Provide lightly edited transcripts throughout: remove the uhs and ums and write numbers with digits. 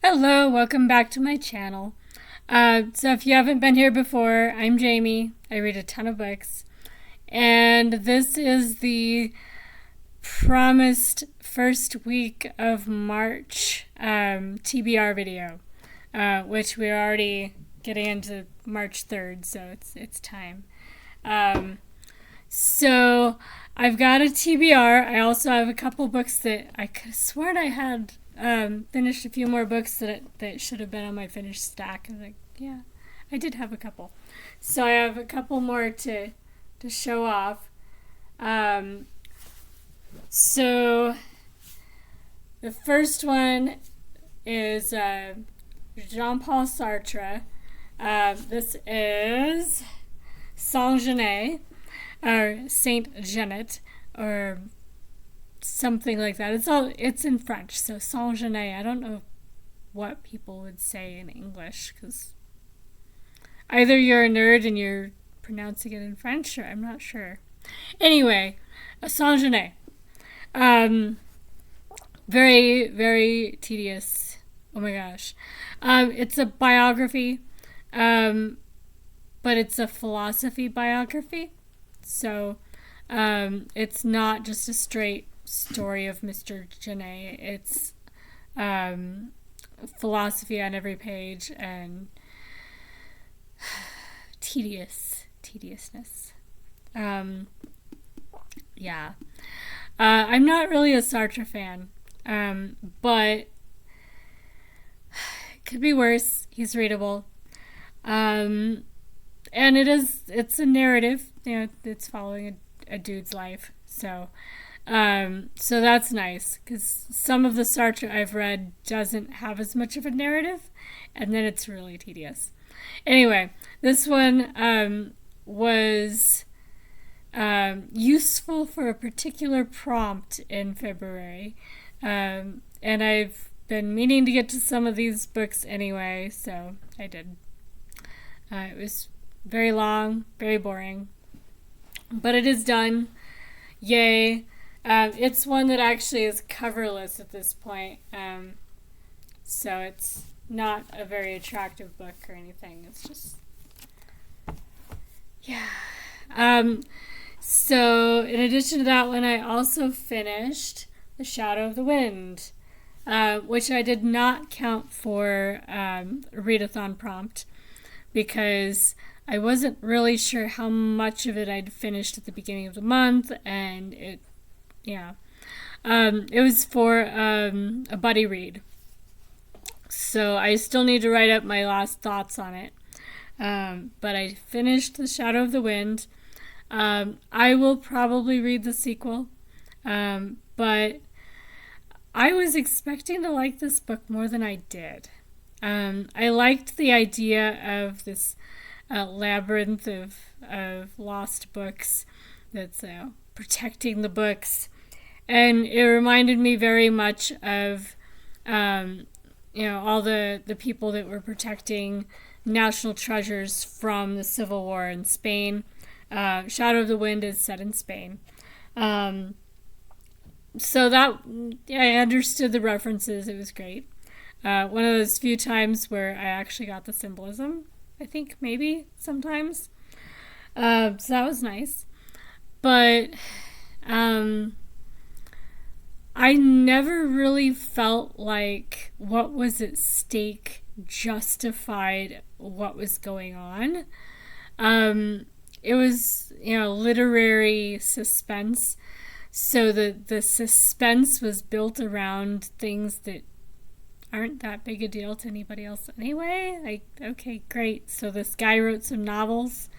Hello, welcome back to my channel. So if you haven't been here before, I'm Jamie. I read a ton of books. And this is the promised first week of March TBR video, which we're already getting into March 3rd, so it's time. So I've got a TBR. I also have a couple books that I could have sworn I had finished a few more books that should have been on my finished stack. I was like, yeah, I did have a couple. So I have a couple more to show off. So the first one is Jean-Paul Sartre. This is Saint-Genet, or Saint Genet, or something like that. It's in French, so Saint-Genet. I don't know what people would say in English, because either you're a nerd and you're pronouncing it in French, or I'm not sure. Anyway, Saint-Genet. Very, very tedious. Oh my gosh. It's a biography, but it's a philosophy biography. So it's not just a straight story of Mr. Genet. It's philosophy on every page and tediousness. Yeah. I'm not really a Sartre fan, but it could be worse. He's readable. And it's a narrative, it's following a dude's life. So that's nice, because some of the Sartre I've read doesn't have as much of a narrative, and then it's really tedious. Anyway, this one was useful for a particular prompt in February, and I've been meaning to get to some of these books anyway, so I did. It was very long, very boring, but it is done. Yay. It's one that actually is coverless at this point, so it's not a very attractive book or anything. It's just, yeah. So in addition to that one, I also finished The Shadow of the Wind, which I did not count for a readathon prompt, because I wasn't really sure how much of it I'd finished at the beginning of the month, and it was for a buddy read. So I still need to write up my last thoughts on it. But I finished The Shadow of the Wind. I will probably read the sequel, but I was expecting to like this book more than I did. I liked the idea of this labyrinth of lost books that's protecting the books, and it reminded me very much of all the people that were protecting national treasures from the Civil War in Spain. Shadow of the Wind is set in Spain. So that, I understood the references. It was great. One of those few times where I actually got the symbolism, I think, maybe, sometimes. So that was nice. But I never really felt like what was at stake justified what was going on. It was, literary suspense. So the suspense was built around things that aren't that big a deal to anybody else anyway. Like, okay, great. So this guy wrote some novels,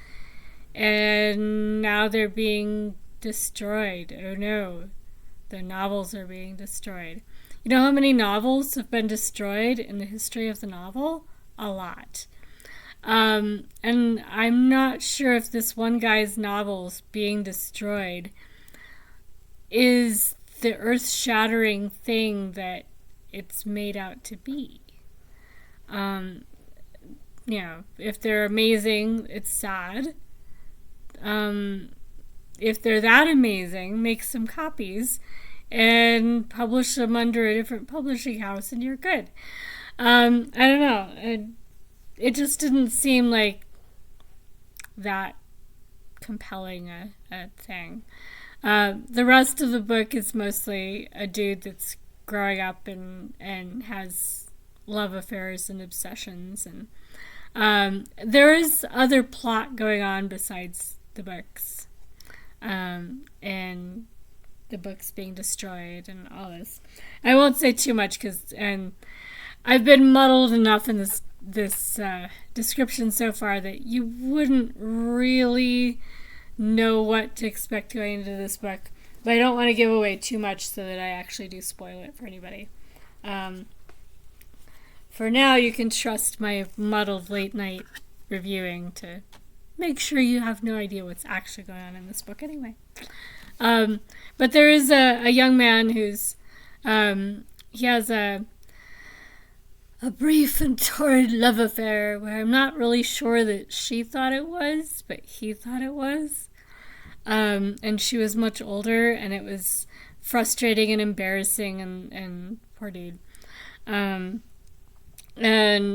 and now they're being destroyed. Oh no, the novels are being destroyed. You know how many novels have been destroyed in the history of the novel? A lot. And I'm not sure if this one guy's novels being destroyed is the earth-shattering thing that it's made out to be. If they're amazing, it's sad. If they're that amazing, make some copies and publish them under a different publishing house, and you're good. I don't know. It just didn't seem like that compelling a thing. The rest of the book is mostly a dude that's growing up and has love affairs and obsessions, and there is other plot going on besides the books, and the books being destroyed and all this. I won't say too much because I've been muddled enough in this description so far that you wouldn't really know what to expect going into this book. But I don't want to give away too much so that I actually do spoil it for anybody. For now, you can trust my muddled late night reviewing to make sure you have no idea what's actually going on in this book anyway. But there is a young man who's he has a brief and torrid love affair where I'm not really sure that she thought it was, but he thought it was. And she was much older, and it was frustrating and embarrassing, and poor dude. And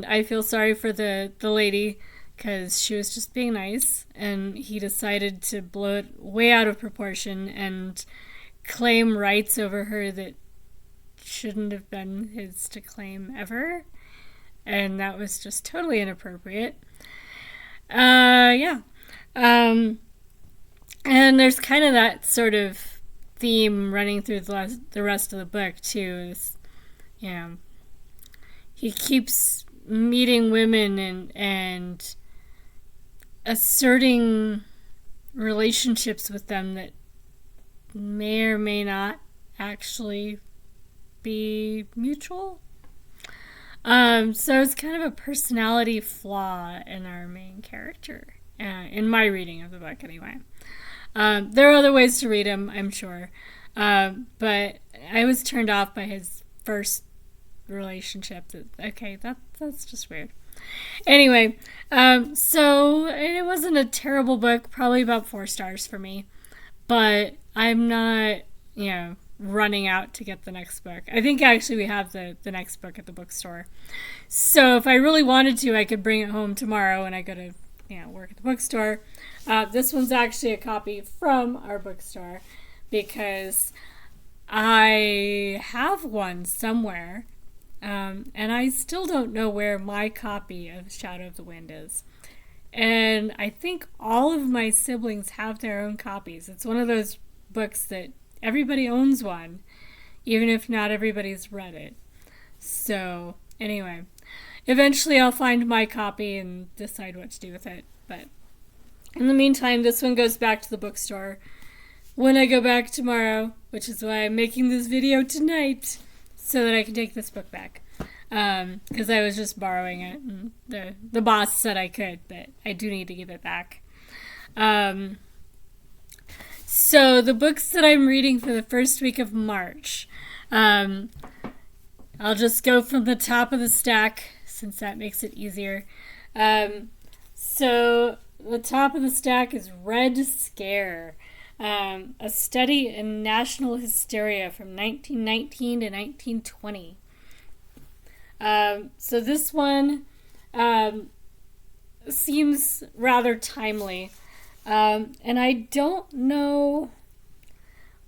I feel sorry for the lady because she was just being nice, and he decided to blow it way out of proportion and claim rights over her that shouldn't have been his to claim ever. And that was just totally inappropriate. Yeah. And there's kind of that sort of theme running through the rest of the book, too. Is, you know, he keeps meeting women and asserting relationships with them that may or may not actually be mutual. So it's kind of a personality flaw in our main character, in my reading of the book anyway. There are other ways to read him, I'm sure, but I was turned off by his first relationship. That's just weird. Anyway, so it wasn't a terrible book, probably about 4 stars for me, but I'm not, running out to get the next book. I think actually we have the next book at the bookstore. So if I really wanted to, I could bring it home tomorrow when I go to work at the bookstore. This one's actually a copy from our bookstore because I have one somewhere, and I still don't know where my copy of Shadow of the Wind is. And I think all of my siblings have their own copies. It's one of those books that everybody owns one, even if not everybody's read it. So, anyway, eventually I'll find my copy and decide what to do with it. But in the meantime, this one goes back to the bookstore when I go back tomorrow, which is why I'm making this video tonight, so that I can take this book back. Because I was just borrowing it, and the boss said I could, but I do need to give it back. So the books that I'm reading for the first week of March, I'll just go from the top of the stack since that makes it easier. So the top of the stack is Red Scare, a study in national hysteria from 1919 to 1920. So this one seems rather timely. And I don't know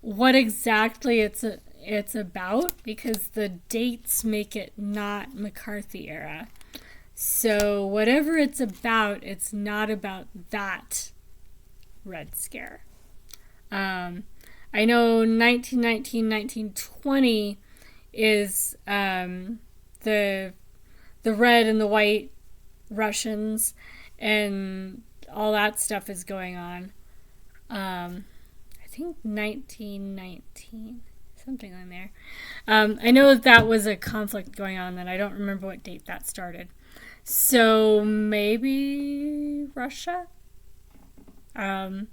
what exactly it's about because the dates make it not McCarthy era. So whatever it's not about that Red Scare. I know 1919, 1920 is the red and the white Russians and all that stuff is going on. I think 1919, something on there. I know that was a conflict going on, and I don't remember what date that started. So maybe Russia? But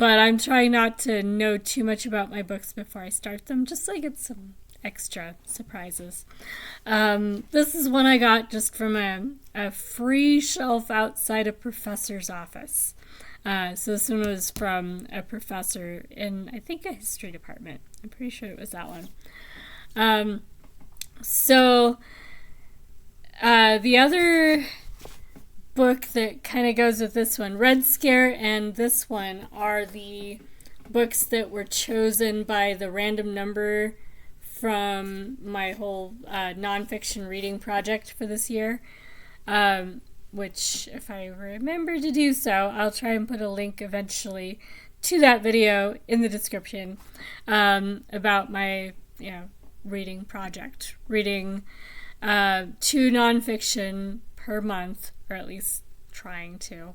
I'm trying not to know too much about my books before I start them, just so I get some extra surprises. This is one I got just from a free shelf outside a professor's office. So this one was from a professor in, I think, a history department. I'm pretty sure it was that one. So The other book that kind of goes with this one, Red Scare and this one, are the books that were chosen by the random number from my whole nonfiction reading project for this year. Which, if I remember to do so, I'll try and put a link eventually to that video in the description about my reading project. Reading 2 nonfiction per month, or at least trying to,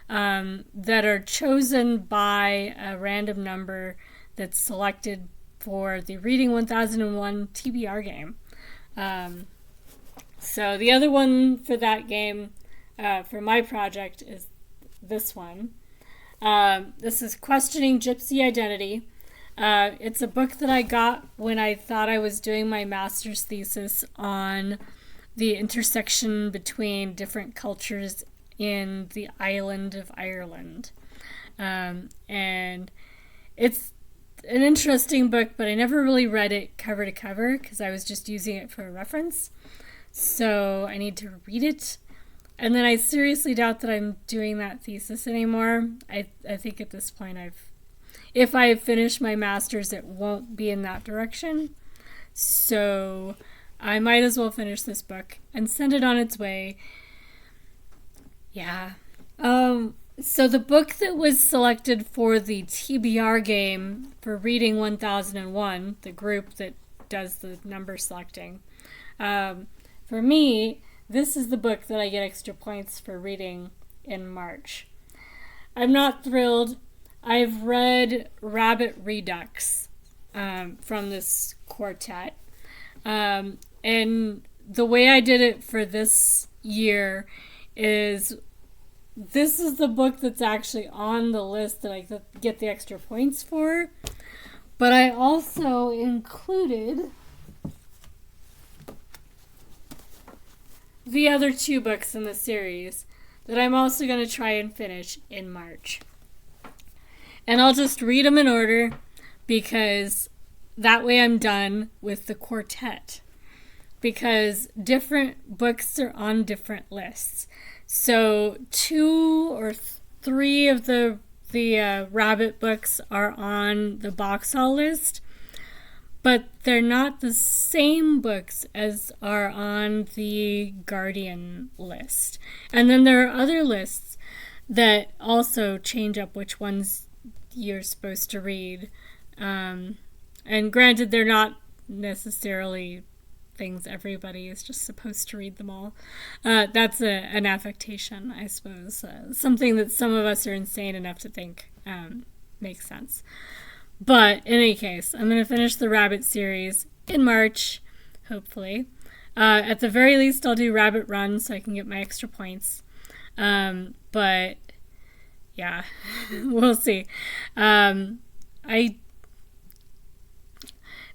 that are chosen by a random number that's selected for the Reading 1001 TBR game. So the other one for that game, for my project, is this one. This is Questioning Gypsy Identity. It's a book that I got when I thought I was doing my master's thesis on the intersection between different cultures in the island of Ireland. And it's an interesting book, but I never really read it cover to cover because I was just using it for a reference. So I need to read it. And then I seriously doubt that I'm doing that thesis anymore. I think at this point if I finish my master's, it won't be in that direction. So I might as well finish this book and send it on its way. Yeah. So the book that was selected for the TBR game for Reading 1001, the group that does the number selecting, for me, this is the book that I get extra points for reading in March. I'm not thrilled. I've read Rabbit Redux from this quartet. And the way I did it for this year is this is the book that's actually on the list that I get the extra points for. But I also included the other 2 books in the series that I'm also going to try and finish in March. And I'll just read them in order because that way I'm done with the quartet. Because different books are on different lists. So 2 or 3 of the Rabbit books are on the Boxall list, but they're not the same books as are on the Guardian list. And then there are other lists that also change up which ones you're supposed to read. And granted, they're not necessarily things everybody is just supposed to read them all. That's an affectation, I suppose. Something that some of us are insane enough to think makes sense. But in any case, I'm going to finish the Rabbit series in March, hopefully. At the very least, I'll do Rabbit Run so I can get my extra points. But yeah, we'll see.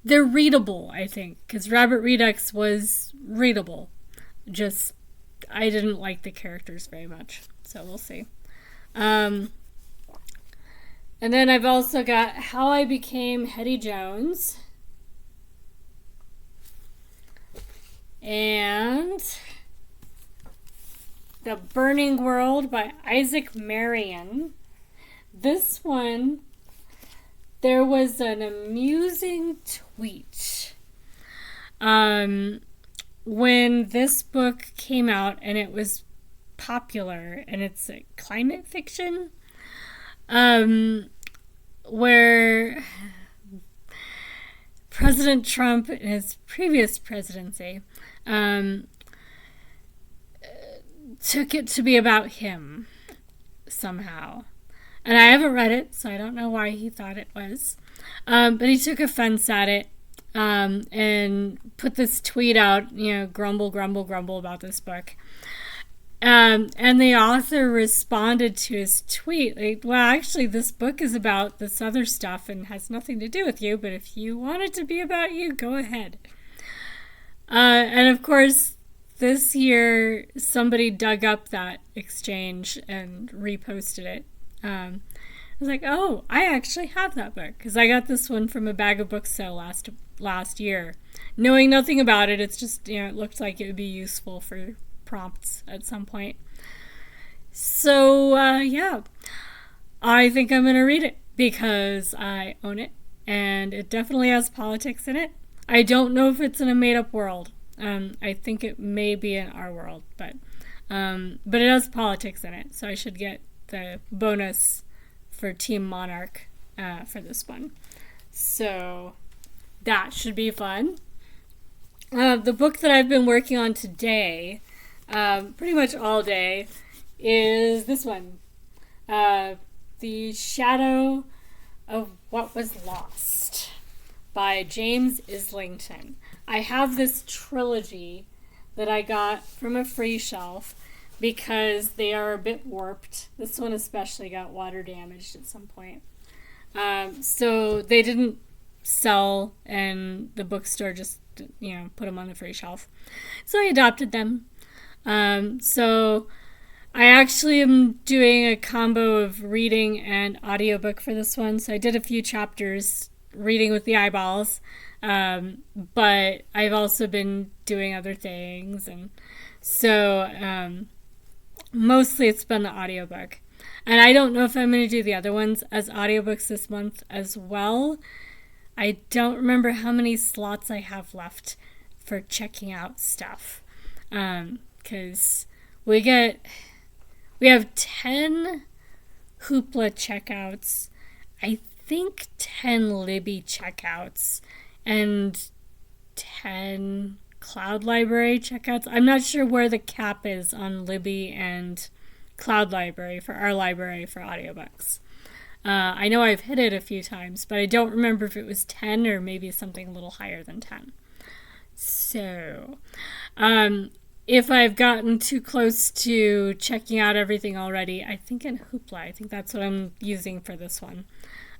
They're readable, I think, because Rabbit Redux was readable. Just, I didn't like the characters very much, so we'll see. And then I've also got How I Became Hetty Jones. And The Burning World by Isaac Marion. This one, there was an amusing tweet when this book came out and it was popular, and it's a climate fiction where President Trump in his previous presidency took it to be about him somehow. And I haven't read it, so I don't know why he thought it was. But he took offense at it and put this tweet out, grumble, grumble, grumble about this book. And the author responded to his tweet, like, well, actually, this book is about this other stuff and has nothing to do with you, but if you want it to be about you, go ahead. And of course, this year, somebody dug up that exchange and reposted it. was like, oh, I actually have that book because I got this one from a bag of books sale last year, knowing nothing about it. It's just, it looked like it would be useful for prompts at some point. So yeah, I think I'm gonna read it because I own it, and it definitely has politics in it. I don't know if it's in a made-up world. I think it may be in our world, but it has politics in it, so I should get the bonus for Team Monarch for this one. So that should be fun. The book that I've been working on today, pretty much all day, is this one. The Shadow of What Was Lost by James Islington. I have this trilogy that I got from a free shelf because they are a bit warped. This one especially got water damaged at some point. So they didn't sell, and the bookstore just, put them on the free shelf. So I adopted them. So I actually am doing a combo of reading and audiobook for this one. So I did a few chapters reading with the eyeballs, but I've also been doing other things, and so mostly it's been the audiobook. And I don't know if I'm going to do the other ones as audiobooks this month as well. I don't remember how many slots I have left for checking out stuff, because we have 10 Hoopla checkouts, I think 10 Libby checkouts, and 10 Cloud Library checkouts. I'm not sure where the cap is on Libby and Cloud Library for our library for audiobooks. I know I've hit it a few times, but I don't remember if it was 10 or maybe something a little higher than 10. So, if I've gotten too close to checking out everything already, I think in Hoopla, I think that's what I'm using for this one,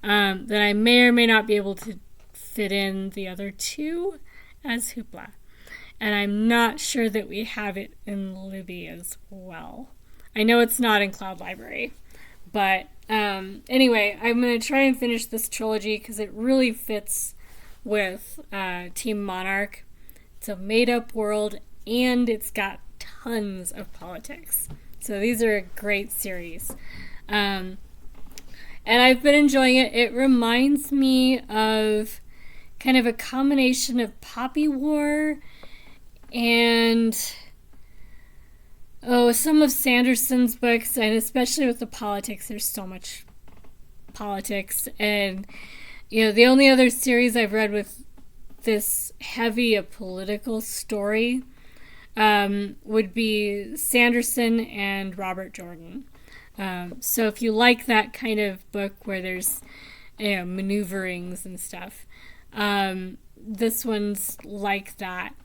then I may or may not be able to fit in the other two as Hoopla. And I'm not sure that we have it in Libby as well. I know it's not in Cloud Library. But anyway, I'm going to try and finish this trilogy because it really fits with Team Monarch. It's a made-up world, and it's got tons of politics. So these are a great series. And I've been enjoying it. It reminds me of kind of a combination of Poppy War and some of Sanderson's books, and especially with the politics, there's so much politics. And, the only other series I've read with this heavy a political story would be Sanderson and Robert Jordan. So if you like that kind of book where there's maneuverings and stuff, this one's like that.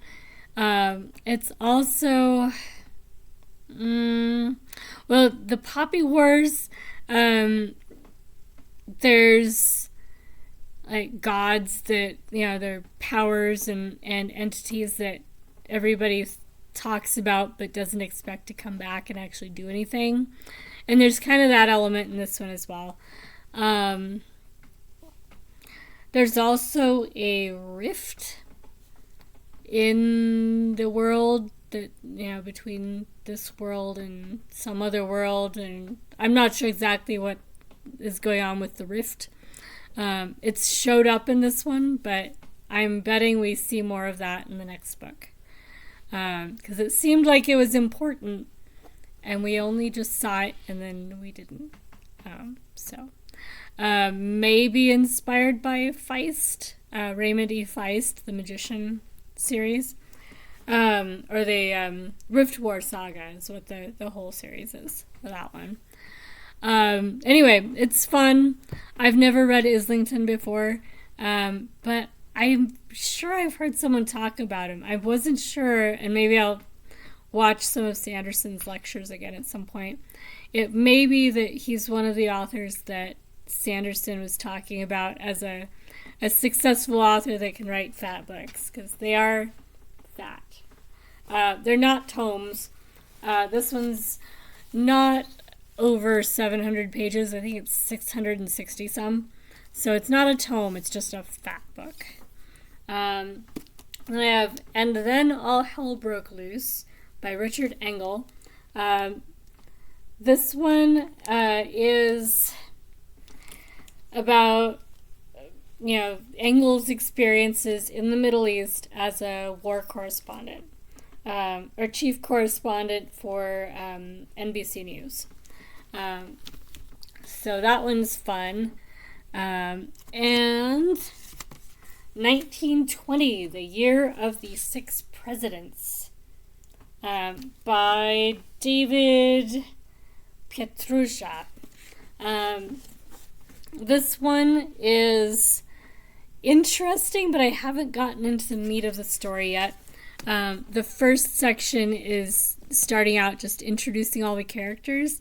It's also... the Poppy Wars, there's like gods that, they're powers and entities that everybody talks about but doesn't expect to come back and actually do anything. And there's kind of that element in this one as well. There's also a rift in the world that, between this world and some other world, and I'm not sure exactly what is going on with the rift. It's showed up in this one, but I'm betting we see more of that in the next book. Because it seemed like it was important, and we only just saw it, and then we didn't. Maybe inspired by Feist, Raymond E. Feist, the Magician series. Or the Rift War Saga is what the whole series is for that one. Anyway, it's fun. I've never read Islington before, but I'm sure I've heard someone talk about him. I wasn't sure, and maybe I'll watch some of Sanderson's lectures again at some point. It may be that he's one of the authors that Sanderson was talking about as a successful author that can write fat books, because they are fat. They're not tomes. This one's not over 700 pages. I think it's 660 some. So it's not a tome, it's just a fat book. Then I have And Then All Hell Broke Loose by Richard Engel. This one is about Engel's experiences in the Middle East as a war correspondent, or chief correspondent for NBC News. So that one's fun. And 1920, The Year of the Six Presidents, by David Pietrucha. This one is interesting, but I haven't gotten into the meat of the story yet. The first section is starting out just introducing all the characters,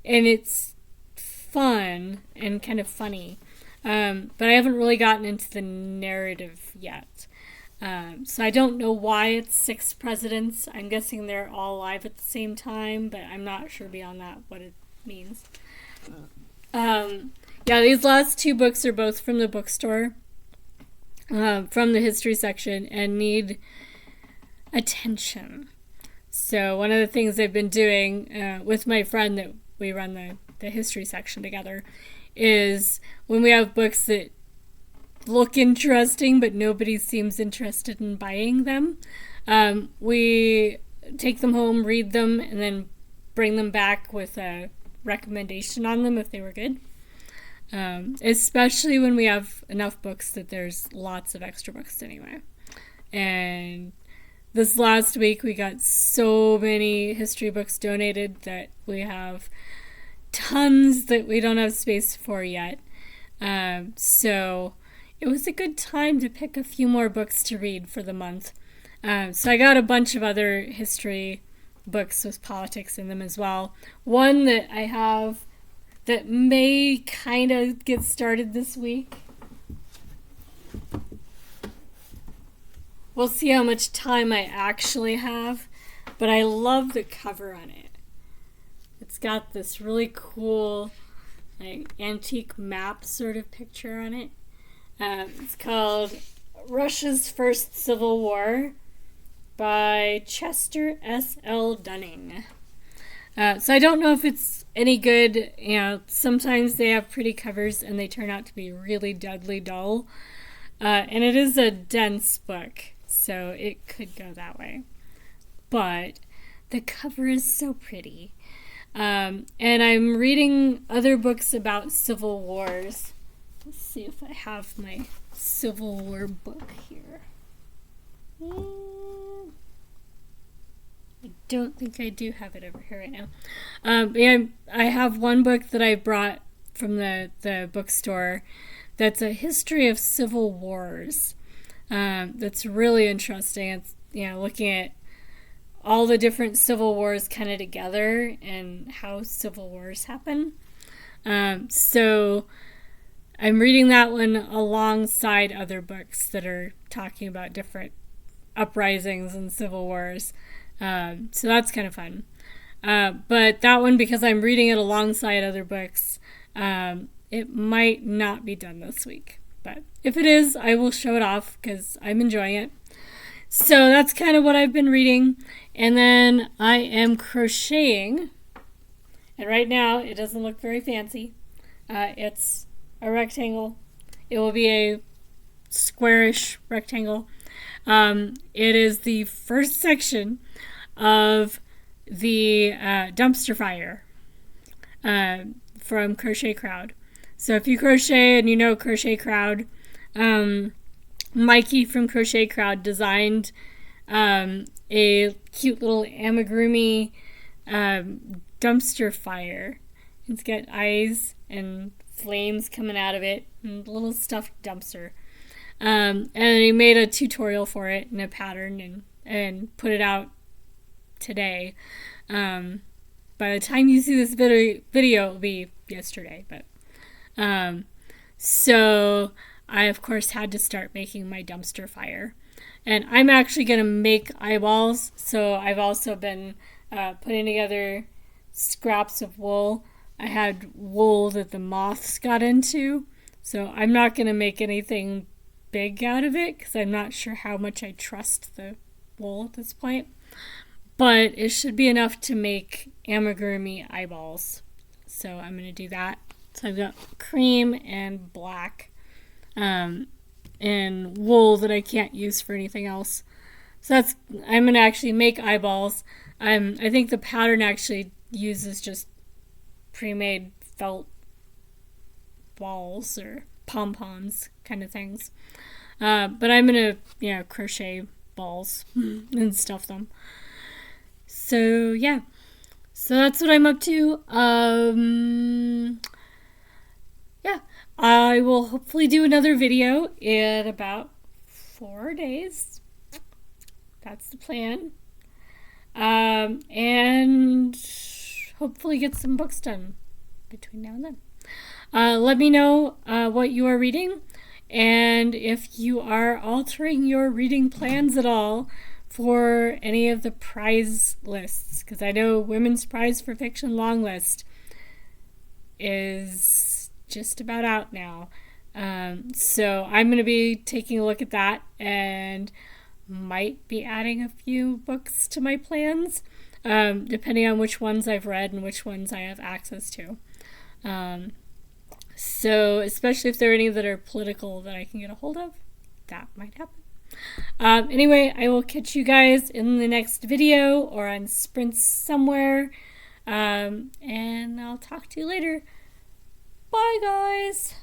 and it's fun and kind of funny. But I haven't really gotten into the narrative yet. So I don't know why it's six presidents. I'm guessing they're all alive at the same time, but I'm not sure beyond that what it means. Yeah, these last two books are both from the bookstore, from the history section, and need attention. So one of the things I've been doing with my friend that we run the history section together is when we have books that look interesting but nobody seems interested in buying them, we take them home, read them, and then bring them back with a recommendation on them if they were good. Especially when we have enough books that there's lots of extra books anyway. And this last week we got so many history books donated that we have tons that we don't have space for yet. So it was a good time to pick a few more books to read for the month. So I got a bunch of other history books with politics in them as well. One that I have that may kind of get started this week. We'll see how much time I actually have, but I love the cover on it. It's got this really cool antique map sort of picture on it. It's called Russia's First Civil War by Chester S.L. Dunning. So I don't know if it's any good. Sometimes they have pretty covers and they turn out to be really deadly dull. And it is a dense book, so it could go that way. But the cover is so pretty. And I'm reading other books about civil wars. Let's see if I have my Civil War book here. I don't think I do have it over here right now. I have one book that I brought from the bookstore that's a history of civil wars. That's really interesting. It's looking at all the different civil wars kind of together and how civil wars happen. So I'm reading that one alongside other books that are talking about different uprisings and civil wars. So that's kind of fun. But that one, because I'm reading it alongside other books, it might not be done this week. But if it is, I will show it off because I'm enjoying it. So that's kind of what I've been reading. And then I am crocheting. And right now, it doesn't look very fancy. It's a rectangle. It will be a squarish rectangle. It is the first section of the dumpster fire from Crochet Crowd. So if you crochet and you know Crochet Crowd, Mikey from Crochet Crowd designed a cute little amigurumi dumpster fire. It's got eyes and flames coming out of it and a little stuffed dumpster. And he made a tutorial for it and a pattern and put it out today. By the time you see this video it'll be yesterday. But so I, of course, had to start making my dumpster fire. And I'm actually going to make eyeballs. So I've also been putting together scraps of wool I had wool that the moths got into. So I'm not going to make anything big out of it because I'm not sure how much I trust the wool at this point. But it should be enough to make amigurumi eyeballs. So I'm going to do that. So I've got cream and black and wool that I can't use for anything else. So I'm going to actually make eyeballs. I think the pattern actually uses just pre-made felt balls or pom-poms kind of things. But I'm going to, crochet balls and stuff them. So, yeah. So that's what I'm up to. Yeah. I will hopefully do another video in about 4 days. That's the plan. And hopefully get some books done between now and then. Let me know what you are reading and if you are altering your reading plans at all for any of the prize lists, because I know Women's Prize for Fiction long list is just about out now. So I'm going to be taking a look at that and might be adding a few books to my plans, depending on which ones I've read and which ones I have access to. So especially if there are any that are political that I can get a hold of, that might happen. Anyway, I will catch you guys in the next video or on sprints somewhere. And I'll talk to you later. Bye, guys.